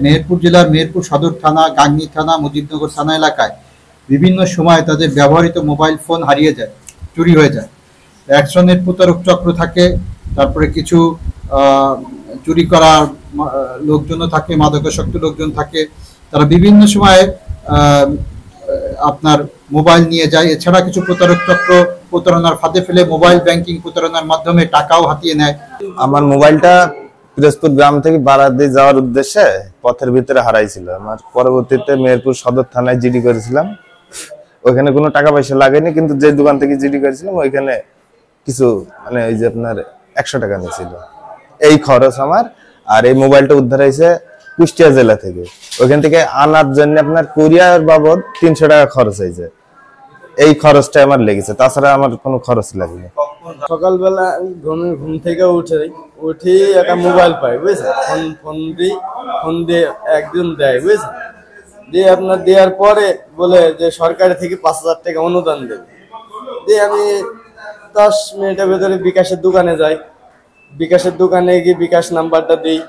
মেহেরপুর জেলার মেহেরপুর সদর থানা, গাংনী থানা, মুজিবনগর থানা এলাকায় বিভিন্ন সময় তাদের ব্যবহৃত মোবাইল ফোন হারিয়ে যায়, চুরি হয়ে যায়। এক শ্রেণীর প্রতারক চক্র থাকে, তারপরে কিছু চুরি করার লোকজনও থাকে, মাদকাসক্ত লোকজন থাকে। তারা বিভিন্ন সময়ে আপনার মোবাইল নিয়ে যায়। এছাড়া কিছু প্রতারক চক্র প্রতারণার ফাঁদে ফেলে মোবাইল ব্যাংকিং প্রতারণার মাধ্যমে টাকাও হাতিয়ে নেয়। আমার মোবাইলটা পিরোজপুর গ্রাম থেকে বারাদি যাওয়ার উদ্দেশ্যে পথের ভিতরে হারাইছিল। আমার পরবর্তীতে মেহেরপুর সদর থানায় জিডি করেছিলাম। ওইখানে কোনো টাকা পয়সা লাগেনি, কিন্তু যে দোকান থেকে জিডি করেছিলাম ওইখানে কিছু মানে ওই যে আপনার 100 টাকা নিয়েছিল, এই খরচ আমার। আর এই মোবাইলটা উদ্ধার হয়েছে কুষ্টিয়া জেলা থেকে। ওইখান থেকে আনার জন্য আপনার কুরিয়ার বাবদ 300 টাকা খরচ হয়েছে। এই খরচটা আমার লেগেছে, তাছাড়া আমার কোনো খরচ লাগেনি। সকালবেলা ঘুম থেকে উঠে একটা মোবাইল পাই, বুঝছেন, ফোন দিয়ে একজন দেয়, বুঝছেন। দিয়ে আপনার দেওয়ার পরে বলে যে সরকারি থেকে 5000 টাকা অনুদান দেবে। দিয়ে আমি 10 মিনিটের ভেতরে বিকাশের দোকানে যাই। বিকাশের দোকানে গিয়ে বিকাশ নাম্বারটা দিই।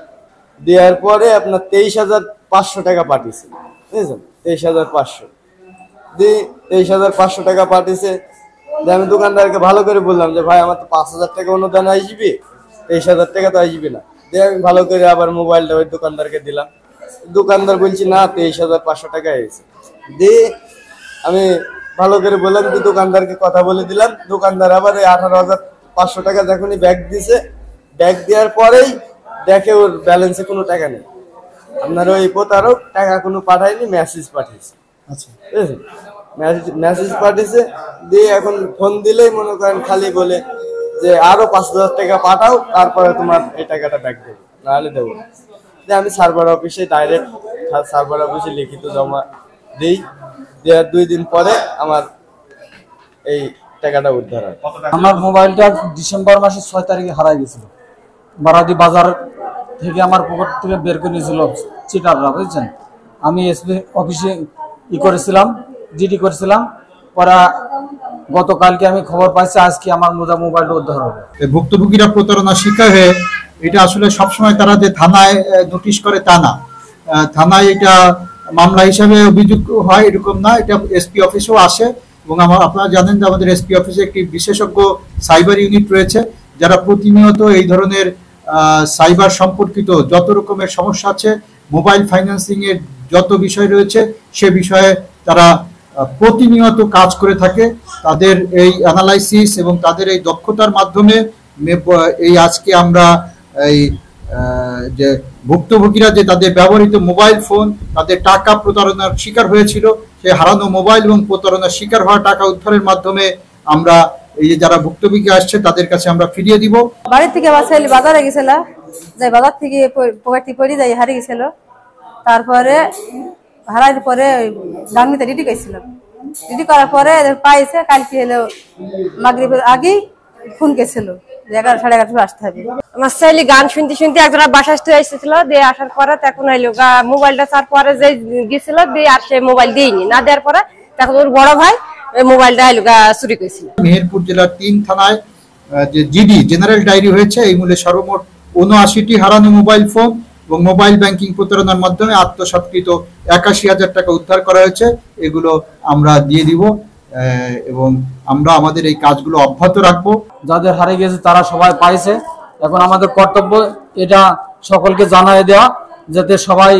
দেওয়ার পরে আপনার 23,500 টাকা পাঠিয়েছে, বুঝছেন, 23,500 দিয়ে 23,500 টাকা পাঠিয়েছে। আমি দোকানদারকে ভালো করে বললাম যে ভাই আমার তো 5000 টাকা অনুদান আসবে, 23,000 টাকা তো আসবে না। দিয়ে আমি ভালো করে আবার মোবাইলটা ওই দোকানদারকে দিলাম। দোকানদার বলছি না 23,500 টাকা এসেছে। দিয়ে আমি ভালো করে বললাম যে দোকানদারকে কথা বলে দিলাম। দোকানদার আবার ওই 18,500 টাকা যখনই ব্যাগ দিছে, ব্যাগ দেওয়ার পরেই দেখে ওর ব্যালেন্সে কোনো টাকা নেই। আপনার ওই প্রতারক টাকা কোনো পাঠায়নি, মেসেজ পাঠিয়েছে। আচ্ছা, মেসেজ পাঠিয়েছে। দিয়ে এখন ফোন দিলেই মনে করেন খালি বলে যে আরো 5,000 টাকা পাঠাও, তারপরে তোমার এই টাকাটা ব্যাক দেবো, নাহলে দেবো। আমি সার্ভার অফিসে ডাইরেক্ট সার্ভার অফিসে লিখিত জমা দিই। দেওয়ার 2 দিন পরে আমার এই টাকাটা উদ্ধার হয়। আমার মোবাইলটা ডিসেম্বর মাসের 6 তারিখে হারাই গেছিল। বারাদি বাজার থেকে আমার পকেট থেকে বের করে নিয়েছিল চিটাররা, বুঝছেন। আমি এসপি অফিসে করেছিলাম, জিডি করেছিলাম। পরে গতকালকে আমি খবর পাইছি আজকে আমার মোবাইলটা উদ্ধার হবে। ভুক্তভোগীরা প্রতারণার শিকার হয়ে এটা আসলে সবসময় তারা যে থানায় নোটিশ করে তা না, থানায় এটা মামলা হিসাবে অভিযোগ হয় এরকম না, এটা এসপি অফিসেও আসে। এবং আপনারা জানেন যে আমাদের এসপি অফিসে একটি বিশেষজ্ঞ সাইবার ইউনিট রয়েছে, যারা প্রতিনিয়ত এই ধরনের সাইবার সম্পর্কিত যত রকমের সমস্যা আছে, মোবাইল ফাইন্যান্সিং এর যত বিষয় রয়েছে সে বিষয়ে তারা প্রতিনিয়ত কাজ করে থাকে। তাদের এই অ্যানালাইসিস এবং তাদের এই দক্ষতার মাধ্যমে এই আজকে আমরা এই যে ভুক্তভোগীরা যে তাদের ব্যবহৃত মোবাইল ফোন, তাদের টাকা প্রতারণার শিকার হয়েছিল, সেই হারানো মোবাইল এবং প্রতারণার শিকার হওয়া টাকা উদ্ধারের মাধ্যমে আমরা এই যে যারা ভুক্তভোগী আসছে তাদের কাছে আমরা ফিরিয়ে দিব। বাড়ি থেকে আমার ছেলে বাজারে গেছিল, যাই বাজার থেকে পকেটটি পড়ে যাই হারিয়ে গেছিল। তারপরে হারাইর পরে গাংনীতে ডিডি গেছিল। ডিডি করার পরে পাইছে, কালকে এলো মাগরিবের আগেই ফোন গেছিল 11, 11:30 আসতে হবে। আমার ছেলে গান শুনতে শুনতে একজনের বাসা আসতে এসেছিল, দিয়ে আসার পরে তখন এলো মোবাইলটা চার পরে যে গেছিল, দিয়ে আর সে মোবাইল দিইনি, না দেওয়ার পরে তখন ওর বড় ভাই মোবাইলটা এলো চুরি করেছিল। মেহেরপুর জেলার 3 থানায় যে জিডি জেনারেল ডায়েরি হয়েছে, এই মূল্যে সর্বমোট 79টি হারানো মোবাইল ফোন এবং মোবাইল ব্যাংকিং প্রতারণার মাধ্যমে আত্মসাৎকৃত 81,000 টাকা উদ্ধার করা হয়েছে। এগুলো আমরা দিয়ে দিব এবং আমরা আমাদের এই কাজগুলো অব্যাহত রাখবো। যাদের হারিয়ে গেছে তারা সবাই পাইছে। এখন আমাদের কর্তব্য এটা সকলকে জানাই দেওয়া, যাতে সবাই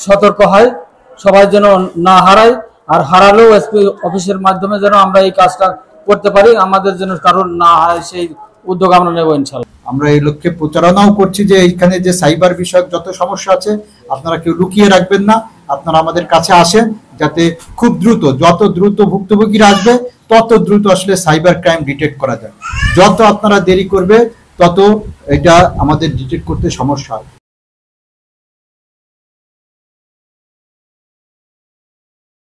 সতর্ক হয়, সবাই যেন না হারায়। আর হারালেও এসপি অফিসের মাধ্যমে যেন আমরা এই কাজটা করতে পারি, আমাদের যেন কারণ না হারায় সেই উদ্যোগ আমরা নেব ইনশাআল্লাহ। আমরা এই লক্ষ্যে প্রচারণাও করছি যে এইখানে যে সাইবার বিষয়ক যত সমস্যা আছে আপনারা কেউ লুকিয়ে রাখবেন না, আপনারা আমাদের কাছে আসেন, যাতে খুব দ্রুত, যত দ্রুত ভুক্তভোগীরা আসবে তত দ্রুত আসলে সাইবার ক্রাইম ডিটেক্ট করা যায়। যত আপনারা দেরি করবে তত এটা আমাদের ডিটেক্ট করতে সমস্যা হয়।